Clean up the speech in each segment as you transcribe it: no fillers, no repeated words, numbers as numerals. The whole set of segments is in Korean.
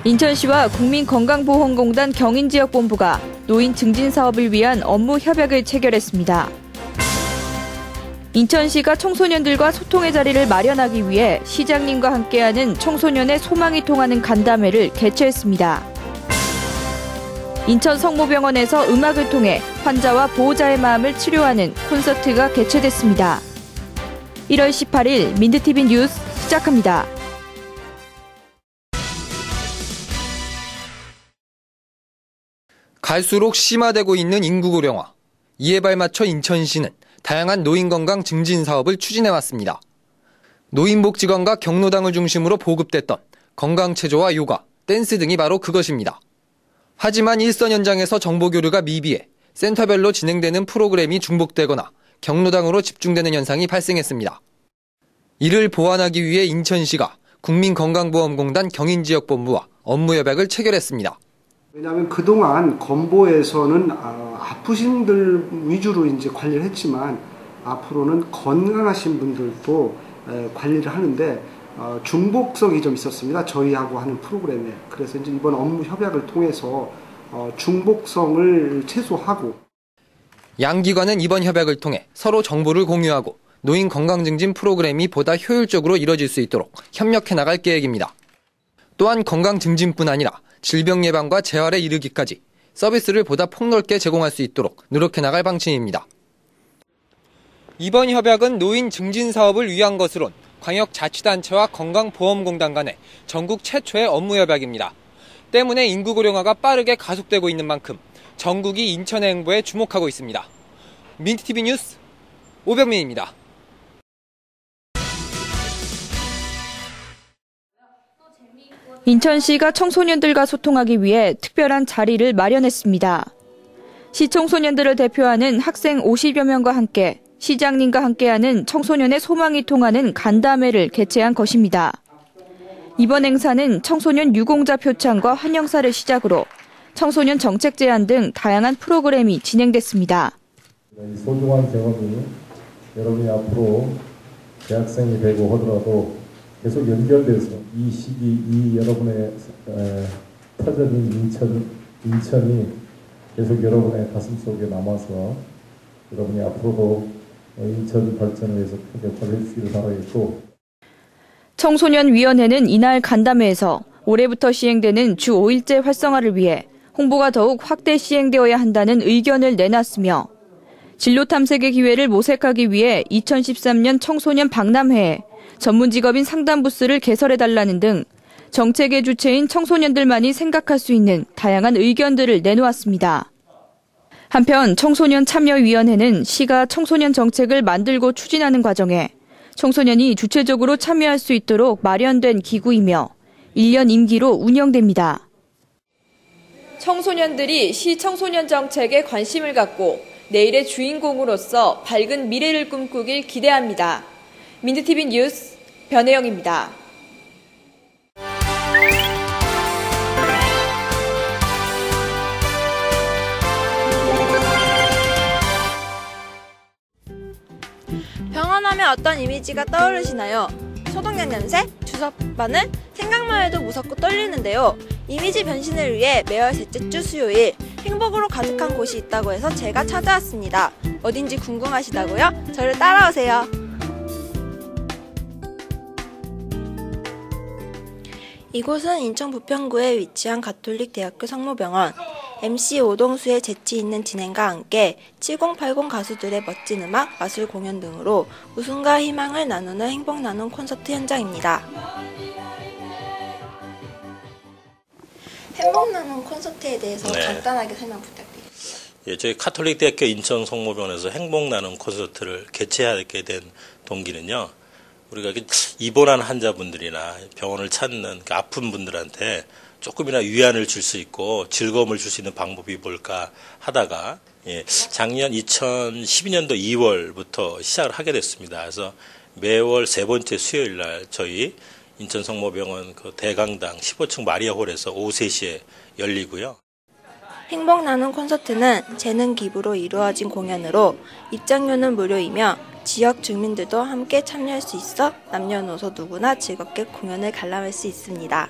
인천시와 국민건강보험공단 경인지역본부가 노인 증진 사업을 위한 업무 협약을 체결했습니다. 인천시가 청소년들과 소통의 자리를 마련하기 위해 시장님과 함께하는 청소년의 소망이 통하는 간담회를 개최했습니다. 인천 성모병원에서 음악을 통해 환자와 보호자의 마음을 치료하는 콘서트가 개최됐습니다. 1월 18일 민트TV 뉴스 시작합니다. 갈수록 심화되고 있는 인구 고령화. 이에 발맞춰 인천시는 다양한 노인 건강 증진 사업을 추진해왔습니다. 노인복지관과 경로당을 중심으로 보급됐던 건강체조와 요가, 댄스 등이 바로 그것입니다. 하지만 일선 현장에서 정보 교류가 미비해 센터별로 진행되는 프로그램이 중복되거나 경로당으로 집중되는 현상이 발생했습니다. 이를 보완하기 위해 인천시가 국민건강보험공단 경인지역본부와 업무협약을 체결했습니다. 왜냐하면 그동안 건보에서는 아프신 분들 위주로 이제 관리를 했지만 앞으로는 건강하신 분들도 관리를 하는데 중복성이 좀 있었습니다. 저희하고 하는 프로그램에. 그래서 이제 이번 업무 협약을 통해서 중복성을 최소화하고 양 기관은 이번 협약을 통해 서로 정보를 공유하고 노인 건강 증진 프로그램이 보다 효율적으로 이뤄질 수 있도록 협력해 나갈 계획입니다. 또한 건강 증진뿐 아니라 질병 예방과 재활에 이르기까지 서비스를 보다 폭넓게 제공할 수 있도록 노력해 나갈 방침입니다. 이번 협약은 노인 증진 사업을 위한 것으론 광역자치단체와 건강보험공단 간의 전국 최초의 업무협약입니다. 때문에 인구 고령화가 빠르게 가속되고 있는 만큼 전국이 인천의 행보에 주목하고 있습니다. 민트TV 뉴스 오병민입니다. 인천시가 청소년들과 소통하기 위해 특별한 자리를 마련했습니다. 시 청소년들을 대표하는 학생 50여 명과 함께 시장님과 함께하는 청소년의 소망이 통하는 간담회를 개최한 것입니다. 이번 행사는 청소년 유공자 표창과 환영사를 시작으로 청소년 정책 제안 등 다양한 프로그램이 진행됐습니다. 소중한 경험이 여러분이 앞으로 대학생이 되고 하더라도 계속 연결돼서 이 시기, 이 여러분의 터전인 인천이 계속 여러분의 가슴속에 남아서 여러분이 앞으로도 인천 발전을 위해서 큰 역할을 해주시길 바라겠고. 청소년위원회는 이날 간담회에서 올해부터 시행되는 주 5일제 활성화를 위해 홍보가 더욱 확대 시행되어야 한다는 의견을 내놨으며 진로 탐색의 기회를 모색하기 위해 2013년 청소년 박람회에 전문 직업인 상담 부스를 개설해달라는 등 정책의 주체인 청소년들만이 생각할 수 있는 다양한 의견들을 내놓았습니다. 한편 청소년 참여위원회는 시가 청소년 정책을 만들고 추진하는 과정에 청소년이 주체적으로 참여할 수 있도록 마련된 기구이며 1년 임기로 운영됩니다. 청소년들이 시 청소년 정책에 관심을 갖고 내일의 주인공으로서 밝은 미래를 꿈꾸길 기대합니다. 민트TV 뉴스 변혜영입니다. 병원 하면 어떤 이미지가 떠오르시나요? 소독약 냄새, 주사 바늘, 생각만 해도 무섭고 떨리는데요. 이미지 변신을 위해 매월 셋째 주 수요일 행복으로 가득한 곳이 있다고 해서 제가 찾아왔습니다. 어딘지 궁금하시다고요? 저를 따라오세요. 이곳은 인천 부평구에 위치한 가톨릭대학교 성모병원. MC 오동수의 재치 있는 진행과 함께 7080 가수들의 멋진 음악, 마술 공연 등으로 웃음과 희망을 나누는 행복 나눔 콘서트 현장입니다. 행복 나눔 콘서트에 대해서 간단하게 설명 부탁드립니다. 예, 저희 가톨릭대학교 인천 성모병원에서 행복 나눔 콘서트를 개최하게 된 동기는요. 우리가 입원한 환자분들이나 병원을 찾는 아픈 분들한테 조금이나 위안을 줄 수 있고 즐거움을 줄 수 있는 방법이 뭘까 하다가 작년 2012년도 2월부터 시작을 하게 됐습니다. 그래서 매월 세 번째 수요일 날 저희 인천 성모병원 그 대강당 15층 마리아홀에서 오후 3시에 열리고요. 행복 나눔 콘서트는 재능 기부로 이루어진 공연으로 입장료는 무료이며 지역 주민들도 함께 참여할 수 있어 남녀노소 누구나 즐겁게 공연을 관람할 수 있습니다.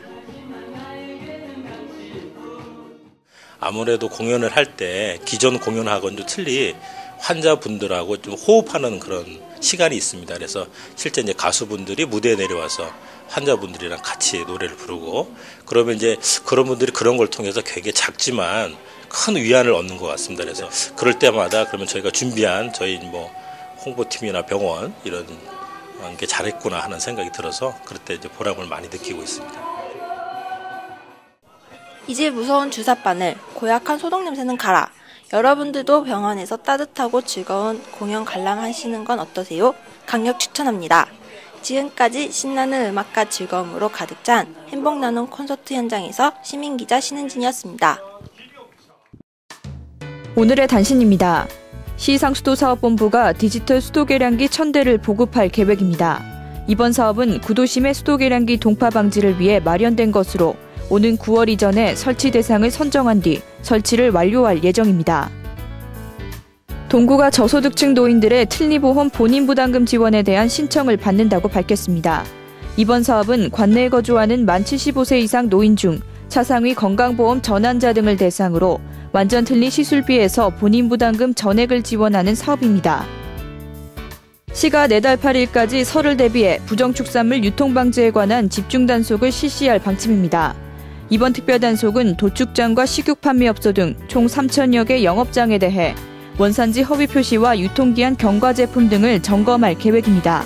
아무래도 공연을 할 때 기존 공연하고는 좀 틀리 환자분들하고 좀 호흡하는 그런 시간이 있습니다. 그래서 실제 이제 가수분들이 무대에 내려와서 환자분들이랑 같이 노래를 부르고 그러면 이제 그런 분들이 그런 걸 통해서 되게 작지만 큰 위안을 얻는 것 같습니다. 그래서 그럴 때마다 그러면 저희가 준비한 저희 뭐 홍보팀이나 병원 이런 게 잘했구나 하는 생각이 들어서 그럴 때 이제 보람을 많이 느끼고 있습니다. 이제 무서운 주사바늘, 고약한 소독 냄새는 가라. 여러분들도 병원에서 따뜻하고 즐거운 공연 관람하시는 건 어떠세요? 강력 추천합니다. 지금까지 신나는 음악과 즐거움으로 가득 찬 행복 나눔 콘서트 현장에서 시민기자 신은진이었습니다. 오늘의 단신입니다. 시상수도사업본부가 디지털 수도계량기 1000대를 보급할 계획입니다. 이번 사업은 구도심의 수도계량기 동파 방지를 위해 마련된 것으로 오는 9월 이전에 설치 대상을 선정한 뒤 설치를 완료할 예정입니다. 동구가 저소득층 노인들의 틀니보험 본인부담금 지원에 대한 신청을 받는다고 밝혔습니다. 이번 사업은 관내에 거주하는 만 75세 이상 노인 중 차상위 건강보험 전환자 등을 대상으로 완전 틀니 시술비에서 본인부담금 전액을 지원하는 사업입니다. 시가 내달 8일까지 설을 대비해 부정축산물 유통방지에 관한 집중단속을 실시할 방침입니다. 이번 특별단속은 도축장과 식육 판매업소 등 총 3,000여 개 영업장에 대해 원산지 허위 표시와 유통기한 경과 제품 등을 점검할 계획입니다.